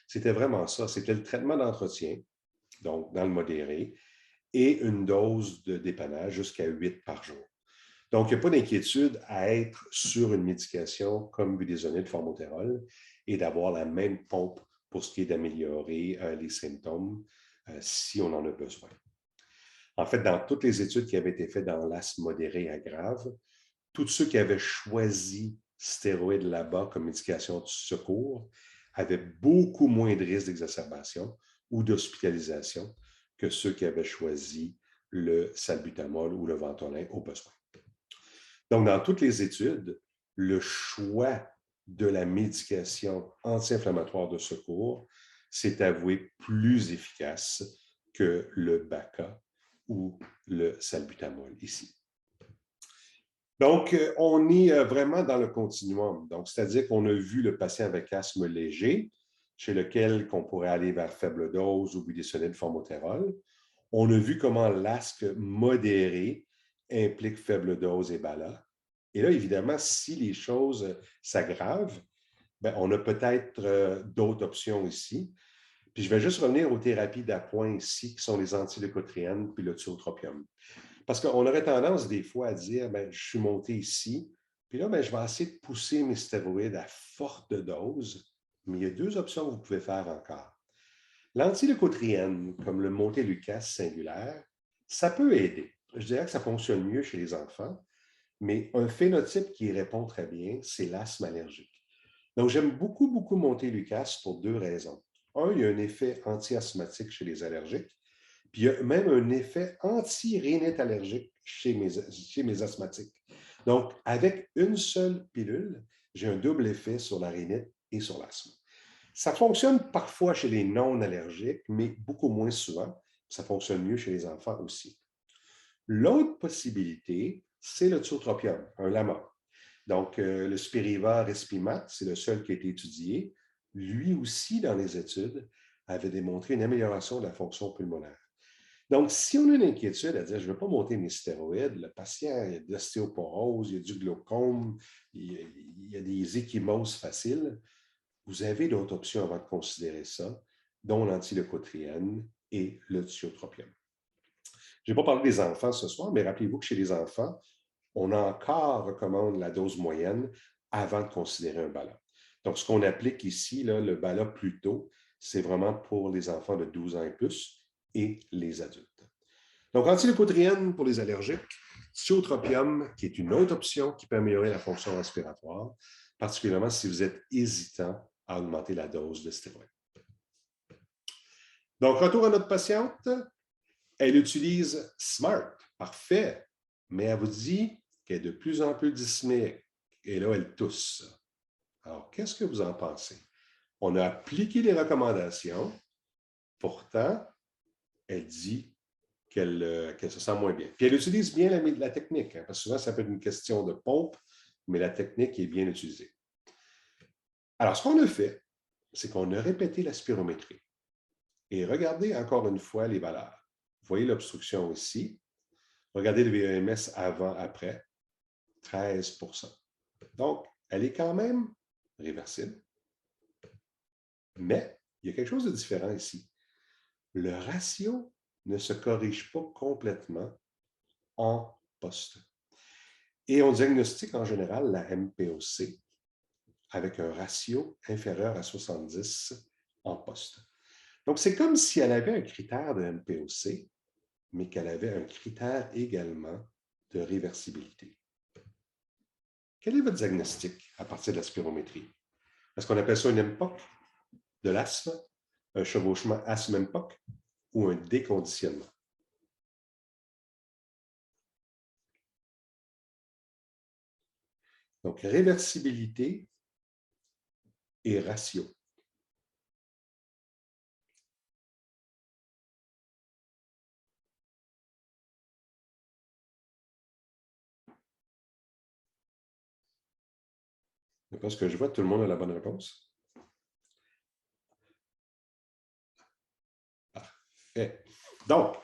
c'était vraiment ça. C'était le traitement d'entretien, donc dans le modéré, et une dose de dépannage jusqu'à 8 par jour. Donc, il n'y a pas d'inquiétude à être sur une médication comme budesonide, formoterol, et d'avoir la même pompe pour ce qui est d'améliorer les symptômes si on en a besoin. En fait, dans toutes les études qui avaient été faites dans l'asthme modéré à grave, tous ceux qui avaient choisi stéroïdes là-bas comme médication de secours avaient beaucoup moins de risques d'exacerbation ou d'hospitalisation que ceux qui avaient choisi le salbutamol ou le Ventolin au besoin. Donc, dans toutes les études, le choix de la médication anti-inflammatoire de secours s'est avoué plus efficace que le BACA ou le salbutamol ici. Donc, on est vraiment dans le continuum. Donc, c'est-à-dire qu'on a vu le patient avec asthme léger, chez lequel on pourrait aller vers faible dose ou budesonide formoterol. On a vu comment l'asthme modéré implique faible dose et BALA. Et là, évidemment, si les choses s'aggravent, ben, on a peut-être d'autres options ici. Puis je vais juste revenir aux thérapies d'appoint ici, qui sont les antileucotriènes puis le tiotropium. Parce qu'on aurait tendance des fois à dire, ben, je suis monté ici, puis là, ben, je vais essayer de pousser mes stéroïdes à forte dose, mais il y a deux options que vous pouvez faire encore. L'antileucotriène, comme le Montelukast singulaire, ça peut aider. Je dirais que ça fonctionne mieux chez les enfants, mais un phénotype qui y répond très bien, c'est l'asthme allergique. Donc, j'aime beaucoup, beaucoup Montelukast pour deux raisons. Un, il y a un effet anti-asthmatique chez les allergiques, puis il y a même un effet anti-rhinite allergique chez mes asthmatiques. Donc, avec une seule pilule, j'ai un double effet sur la rhinite et sur l'asthme. Ça fonctionne parfois chez les non-allergiques, mais beaucoup moins souvent. Ça fonctionne mieux chez les enfants aussi. L'autre possibilité, c'est le tiotropium, un LAMA. Donc, le Spiriva Respimat, c'est le seul qui a été étudié. Lui aussi, dans les études, avait démontré une amélioration de la fonction pulmonaire. Donc, si on a une inquiétude à dire, je ne veux pas monter mes stéroïdes, le patient, il y a de l'ostéoporose, il y a du glaucome, il y a des ecchymoses faciles, vous avez d'autres options avant de considérer ça, dont l'antileucotriène et le tiotropium. Je n'ai pas parlé des enfants ce soir, mais rappelez-vous que chez les enfants, on encore recommande la dose moyenne avant de considérer un BALA. Donc, ce qu'on applique ici, là, le BALA plus tôt, c'est vraiment pour les enfants de 12 ans et plus et les adultes. Donc, antileucotriène pour les allergiques, tiotropium, qui est une autre option qui peut améliorer la fonction respiratoire, particulièrement si vous êtes hésitant à augmenter la dose de stéroïdes. Donc, retour à notre patiente. Elle utilise SMART. Parfait. Mais elle vous dit qu'elle est de plus en plus dyspnée. Et là, elle tousse. Alors, qu'est-ce que vous en pensez? On a appliqué les recommandations. Pourtant, elle dit qu'elle se sent moins bien. Puis elle utilise bien la technique, hein, parce que souvent, ça peut être une question de pompe, mais la technique est bien utilisée. Alors, ce qu'on a fait, c'est qu'on a répété la spirométrie. Et regardez encore une fois les valeurs. Vous voyez l'obstruction ici. Regardez le VEMS avant-après, 13 %. Donc, elle est quand même réversible. Mais il y a quelque chose de différent ici. Le ratio ne se corrige pas complètement en poste. Et on diagnostique en général la MPOC avec un ratio inférieur à 70 en poste. Donc, c'est comme si elle avait un critère de MPOC, mais qu'elle avait un critère également de réversibilité. Quel est votre diagnostic à partir de la spirométrie? Est-ce qu'on appelle ça une MPOC de l'asthme, un chevauchement asthme-MPOC ou un déconditionnement? Donc, réversibilité et ratio. D'après ce que je vois, tout le monde a la bonne réponse. Parfait. Donc,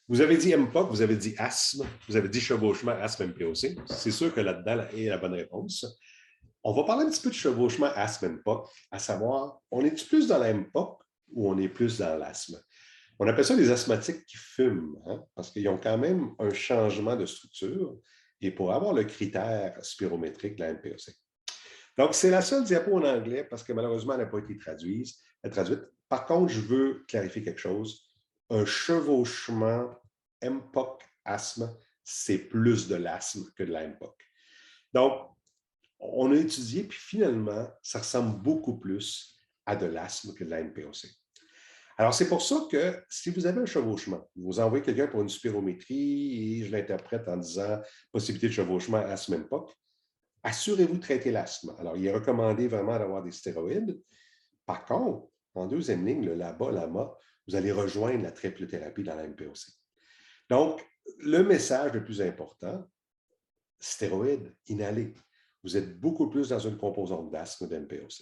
Vous avez dit MPOC, vous avez dit asthme, vous avez dit chevauchement, asthme, MPOC. C'est sûr que là-dedans est la bonne réponse. On va parler un petit peu de chevauchement asthme MPOC, à savoir, on est plus dans la MPOC ou on est plus dans l'asthme? On appelle ça des asthmatiques qui fument, hein, parce qu'ils ont quand même un changement de structure et pour avoir le critère spirométrique de la MPOC. Donc, c'est la seule diapo en anglais parce que malheureusement, elle n'a pas été traduite. Par contre, je veux clarifier quelque chose. Un chevauchement MPOC asthme, c'est plus de l'asthme que de la MPOC. Donc, on a étudié, puis finalement, ça ressemble beaucoup plus à de l'asthme que de la MPOC. Alors, c'est pour ça que si vous avez un chevauchement, vous envoyez quelqu'un pour une spirométrie et je l'interprète en disant possibilité de chevauchement asthme MPOC, assurez-vous de traiter l'asthme. Alors, il est recommandé vraiment d'avoir des stéroïdes. Par contre, en deuxième ligne, le LABA, l'AMA, vous allez rejoindre la triplothérapie dans la MPOC. Donc, le message le plus important, stéroïdes, inhalés. Vous êtes beaucoup plus dans une composante d'asthme d'MPOC.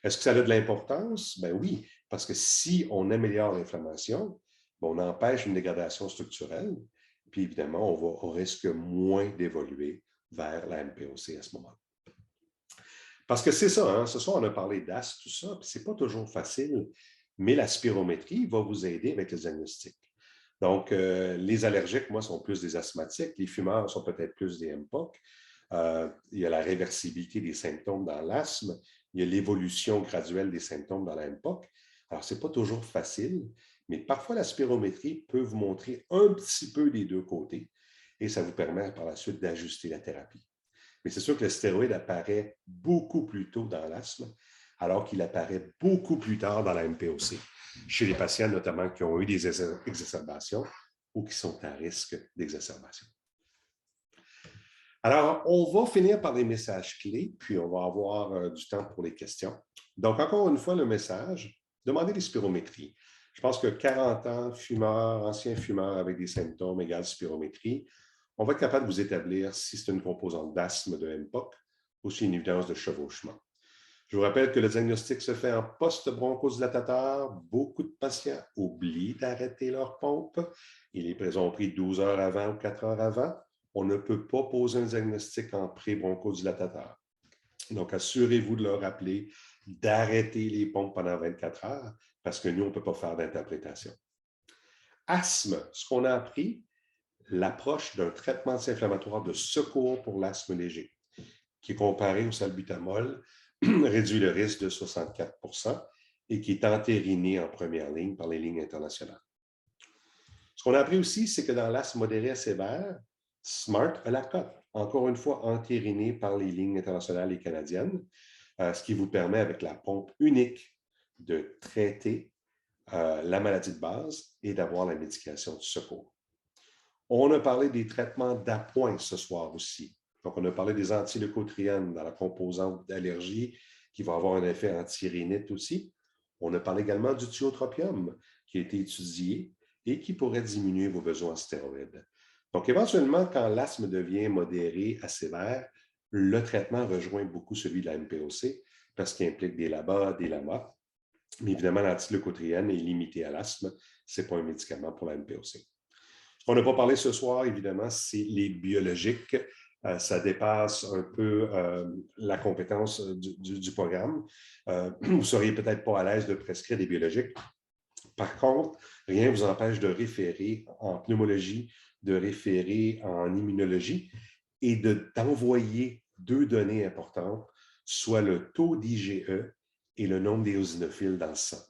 Est-ce que ça a de l'importance? Ben oui, parce que si on améliore l'inflammation, on empêche une dégradation structurelle, puis évidemment, on risque moins d'évoluer vers la MPOC à ce moment-là. Parce que c'est ça, hein? Ce soir, on a parlé d'asthme, tout ça, puis c'est pas toujours facile, mais la spirométrie va vous aider avec le diagnostic. Donc, les allergiques, moi, sont plus des asthmatiques, les fumeurs sont peut-être plus des MPOC. Il y a la réversibilité des symptômes dans l'asthme, il y a l'évolution graduelle des symptômes dans la MPOC. Alors, ce n'est pas toujours facile, mais parfois la spirométrie peut vous montrer un petit peu des deux côtés et ça vous permet par la suite d'ajuster la thérapie. Mais c'est sûr que le stéroïde apparaît beaucoup plus tôt dans l'asthme, alors qu'il apparaît beaucoup plus tard dans la MPOC, chez les patients notamment qui ont eu des exacerbations ou qui sont à risque d'exacerbation. Alors, on va finir par les messages clés, puis on va avoir du temps pour les questions. Donc, encore une fois, le message, demandez des spirométries. Je pense que 40 ans, fumeur, ancien fumeur avec des symptômes égale spirométrie, on va être capable de vous établir si c'est une composante d'asthme de MPOC ou si une évidence de chevauchement. Je vous rappelle que le diagnostic se fait en post-bronchodilatateur. Beaucoup de patients oublient d'arrêter leur pompe. Ils les ont pris 12 heures avant ou 4 heures avant. On ne peut pas poser un diagnostic en pré-bronchodilatateur. Donc, assurez-vous de leur rappeler d'arrêter les pompes pendant 24 heures parce que nous, on ne peut pas faire d'interprétation. Asthme, ce qu'on a appris, l'approche d'un traitement anti-inflammatoire de secours pour l'asthme léger, qui est comparé au salbutamol, réduit le risque de 64 % et qui est entériné en première ligne par les lignes internationales. Ce qu'on a appris aussi, c'est que dans l'asthme modéré à sévère, SMART a la cote, encore une fois entériné par les lignes internationales et canadiennes, ce qui vous permet avec la pompe unique de traiter la maladie de base et d'avoir la médication de secours. On a parlé des traitements d'appoint ce soir aussi. Donc, on a parlé des antileucotrienes dans la composante d'allergie qui va avoir un effet anti-rhinite aussi. On a parlé également du tiotropium qui a été étudié et qui pourrait diminuer vos besoins en stéroïdes. Donc, éventuellement, quand l'asthme devient modéré à sévère, le traitement rejoint beaucoup celui de la MPOC parce qu'il implique des LABA, des LAMA. Mais évidemment, l'antileucotrienne est limitée à l'asthme. Ce n'est pas un médicament pour la MPOC. Ce qu'on n'a pas parlé ce soir, évidemment, c'est les biologiques. Ça dépasse un peu la compétence du programme. Vous ne seriez peut-être pas à l'aise de prescrire des biologiques. Par contre, rien ne vous empêche de référer en pneumologie, de référer en immunologie et d'envoyer deux données importantes, soit le taux d'IgE et le nombre d'éosinophiles dans le sang.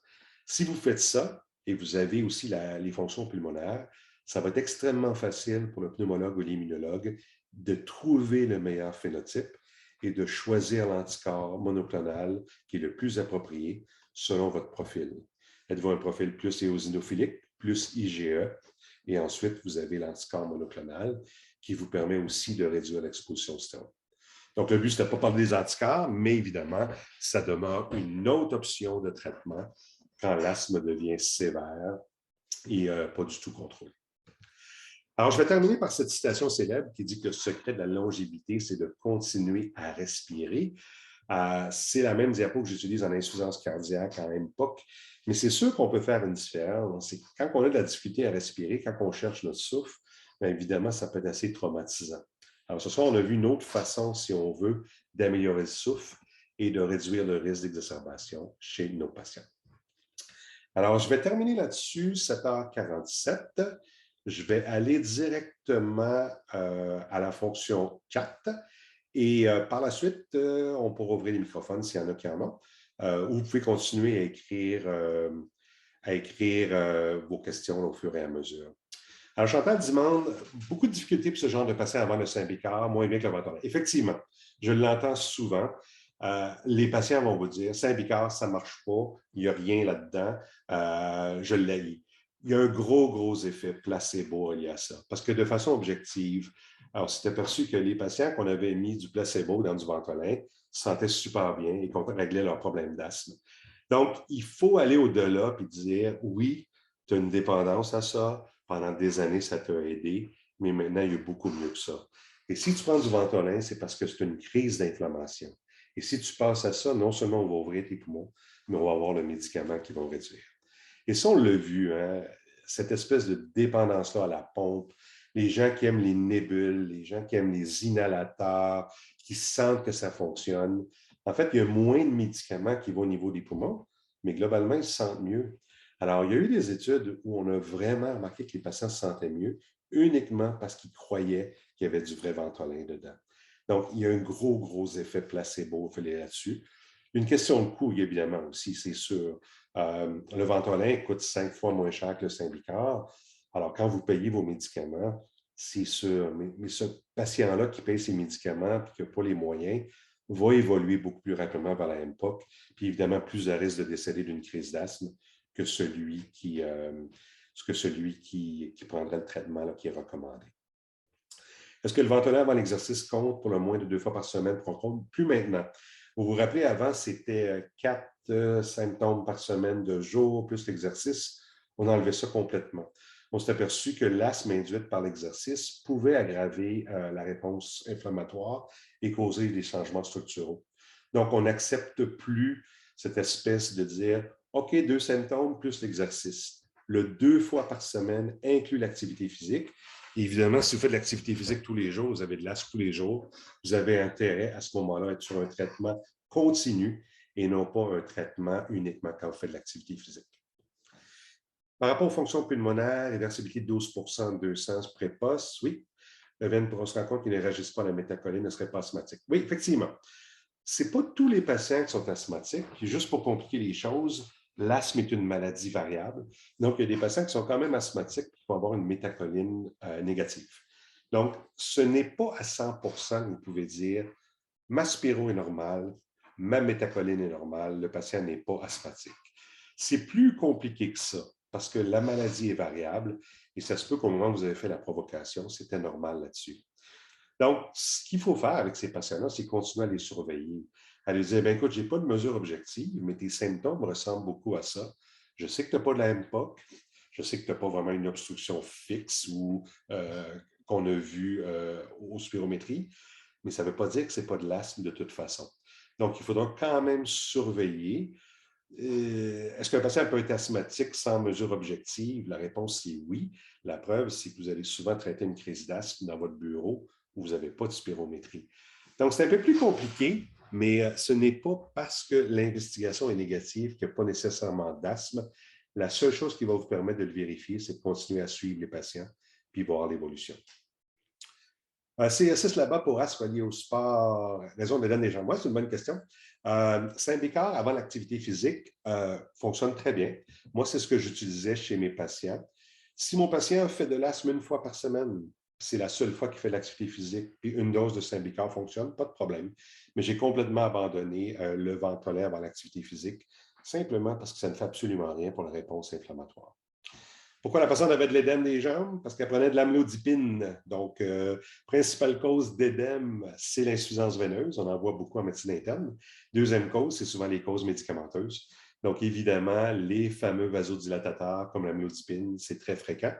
Si vous faites ça, et vous avez aussi les fonctions pulmonaires, ça va être extrêmement facile pour le pneumologue ou l'immunologue de trouver le meilleur phénotype et de choisir l'anticorps monoclonal qui est le plus approprié selon votre profil. Êtes-vous un profil plus éosinophilique, plus IgE, et ensuite vous avez l'anticorps monoclonal qui vous permet aussi de réduire l'exposition au stéroïde. Donc, le but, ce n'était pas parler des anticorps, mais évidemment, ça demeure une autre option de traitement quand l'asthme devient sévère et pas du tout contrôlé. Alors, je vais terminer par cette citation célèbre qui dit que le secret de la longévité, c'est de continuer à respirer. C'est la même diapo que j'utilise en insuffisance cardiaque, en MPOC, mais c'est sûr qu'on peut faire une différence. C'est quand on a de la difficulté à respirer, quand on cherche notre souffle, bien évidemment, ça peut être assez traumatisant. Alors, ce soir, on a vu une autre façon, si on veut, d'améliorer le souffle et de réduire le risque d'exacerbation chez nos patients. Alors, je vais terminer là-dessus, 7h47. Je vais aller directement à la fonction 4. Et par la suite, on pourra ouvrir les microphones s'il y en a qui en ont. Ou vous pouvez continuer à écrire vos questions au fur et à mesure. Alors, Chantal demande beaucoup de difficultés pour ce genre de patient avant le Saint-Bicard, moins bien que le Ventolin. Effectivement, je l'entends souvent. Les patients vont vous dire Saint-Bicard, ça ne marche pas, il n'y a rien là-dedans, je l'ai. Il y a un gros effet placebo lié à ça. Parce que de façon objective, on s'est aperçu que les patients qu'on avait mis du placebo dans du Ventolin se sentaient super bien et qu'on réglait leurs problèmes d'asthme. Donc, il faut aller au-delà et dire oui, tu as une dépendance à ça, pendant des années, ça t'a aidé, mais maintenant, il y a beaucoup mieux que ça. Et si tu prends du Ventolin, c'est parce que c'est une crise d'inflammation. Et si tu passes à ça, non seulement on va ouvrir tes poumons, mais on va avoir le médicament qui va réduire. Et ça, on l'a vu, hein, cette espèce de dépendance-là à la pompe, les gens qui aiment les nébules, les gens qui aiment les inhalateurs, qui sentent que ça fonctionne. En fait, il y a moins de médicaments qui vont au niveau des poumons, mais globalement, ils se sentent mieux. Alors, il y a eu des études où on a vraiment remarqué que les patients se sentaient mieux uniquement parce qu'ils croyaient qu'il y avait du vrai Ventolin dedans. Donc, il y a un gros effet placebo là-dessus. Une question de coût, évidemment, aussi, c'est sûr. Le Ventolin coûte 5 fois moins cher que le Symbicort. Alors, quand vous payez vos médicaments, c'est sûr, mais ce patient-là qui paye ses médicaments et qui n'a pas les moyens va évoluer beaucoup plus rapidement vers la MPOC, puis évidemment plus à risque de décéder d'une crise d'asthme que celui qui prendrait le traitement là, qui est recommandé. Est-ce que le Ventolin avant l'exercice compte pour le moins de 2 fois par semaine? Compte plus maintenant. Vous vous rappelez, avant, c'était 4 symptômes par semaine de jour, plus l'exercice. On enlevait ça complètement. On s'est aperçu que l'asthme induite par l'exercice pouvait aggraver la réponse inflammatoire et causer des changements structuraux. Donc, on n'accepte plus cette espèce de dire OK, 2 symptômes plus l'exercice. Le 2 fois par semaine inclut l'activité physique. Et évidemment, si vous faites de l'activité physique tous les jours, vous avez de l'asthme tous les jours, vous avez intérêt à ce moment-là à être sur un traitement continu et non pas un traitement uniquement quand vous faites de l'activité physique. Par rapport aux fonctions pulmonaires, réversibilité de 12 en 200 pré-post, oui. On se rend compte qu'ils ne réagissent pas à la métacholine, ne seraient pas asthmatiques. Oui, effectivement. Ce n'est pas tous les patients qui sont asthmatiques. Juste pour compliquer les choses, l'asthme est une maladie variable. Donc, il y a des patients qui sont quand même asthmatiques et qui vont avoir une métacholine négative. Donc, ce n'est pas à 100 que vous pouvez dire ma spiro est normale, ma métacholine est normale, le patient n'est pas asthmatique. C'est plus compliqué que ça parce que la maladie est variable et ça se peut qu'au moment où vous avez fait la provocation, c'était normal là-dessus. Donc, ce qu'il faut faire avec ces patients-là, c'est continuer à les surveiller, à leur dire, bien, écoute, je n'ai pas de mesure objective, mais tes symptômes ressemblent beaucoup à ça. Je sais que tu n'as pas de la MPOC, je sais que tu n'as pas vraiment une obstruction fixe ou qu'on a vu aux spirométries, mais ça ne veut pas dire que ce n'est pas de l'asthme de toute façon. Donc, il faudra quand même surveiller. Est-ce qu'un patient peut être asthmatique sans mesure objective? La réponse, c'est oui. La preuve, c'est que vous allez souvent traiter une crise d'asthme dans votre bureau où vous n'avez pas de spirométrie. Donc, c'est un peu plus compliqué, mais ce n'est pas parce que l'investigation est négative qu'il n'y a pas nécessairement d'asthme. La seule chose qui va vous permettre de le vérifier, c'est de continuer à suivre les patients puis voir l'évolution. CSS là-bas pour asthme lié au sport, raison de donner des gens. Moi, c'est une bonne question. Symbicort avant l'activité physique fonctionne très bien. Moi, c'est ce que j'utilisais chez mes patients. Si mon patient fait de l'asthme une fois par semaine, c'est la seule fois qu'il fait l'activité physique, puis une dose de Symbicort fonctionne, pas de problème. Mais j'ai complètement abandonné le Ventolin avant l'activité physique, simplement parce que ça ne fait absolument rien pour la réponse inflammatoire. Pourquoi la patiente avait de l'édème des jambes? Parce qu'elle prenait de l'amlodipine. Donc, principale cause d'édème, c'est l'insuffisance veineuse. On en voit beaucoup en médecine interne. Deuxième cause, c'est souvent les causes médicamenteuses. Donc, évidemment, les fameux vasodilatateurs comme l'amlodipine, c'est très fréquent.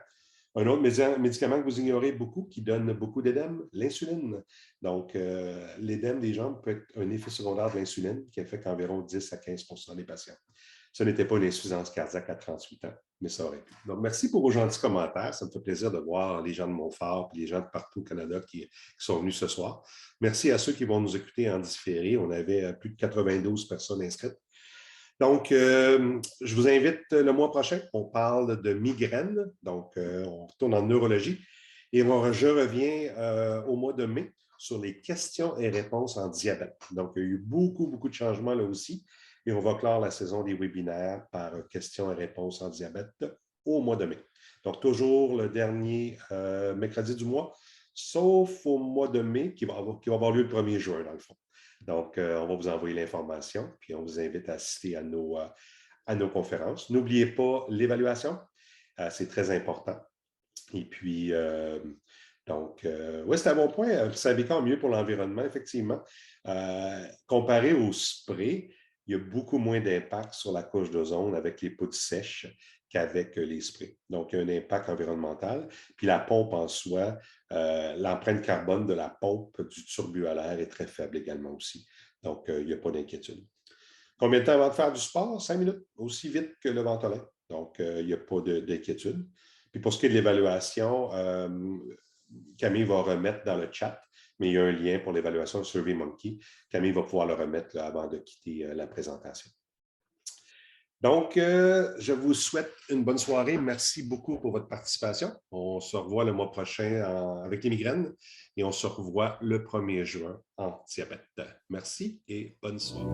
Un autre médicament que vous ignorez beaucoup, qui donne beaucoup d'édème, l'insuline. Donc, l'édème des jambes peut être un effet secondaire de l'insuline qui affecte environ 10 à 15 des patients. Ce n'était pas une insuffisance cardiaque à 38 ans, mais ça aurait pu. Donc, merci pour vos gentils commentaires. Ça me fait plaisir de voir les gens de Montfort et les gens de partout au Canada qui sont venus ce soir. Merci à ceux qui vont nous écouter en différé. On avait plus de 92 personnes inscrites. Donc, je vous invite le mois prochain. On parle de migraine. Donc, on retourne en neurologie. Et je reviens au mois de mai sur les questions et réponses en diabète. Donc, il y a eu beaucoup, beaucoup de changements là aussi. Et on va clore la saison des webinaires par questions et réponses en diabète au mois de mai. Donc, toujours le dernier mercredi du mois, sauf au mois de mai qui va avoir lieu le 1er juin, dans le fond. Donc, on va vous envoyer l'information, puis on vous invite à assister à nos conférences. N'oubliez pas l'évaluation, c'est très important. Et puis, oui, c'est un bon point. Ça va mieux pour l'environnement, effectivement. Comparé au spray, il y a beaucoup moins d'impact sur la couche d'ozone avec les poudres sèches qu'avec les sprays. Donc, il y a un impact environnemental. Puis la pompe en soi, l'empreinte carbone de la pompe du turbuolaire est très faible également aussi. Donc, il n'y a pas d'inquiétude. Combien de temps avant de faire du sport? 5 minutes, aussi vite que le Ventolin. Donc, il n'y a pas d'inquiétude. Puis pour ce qui est de l'évaluation, Camille va remettre dans le chat, mais il y a un lien pour l'évaluation de SurveyMonkey. Camille va pouvoir le remettre là, avant de quitter la présentation. Donc, je vous souhaite une bonne soirée. Merci beaucoup pour votre participation. On se revoit le mois prochain avec les migraines et on se revoit le 1er juin en diabète. Merci et bonne soirée.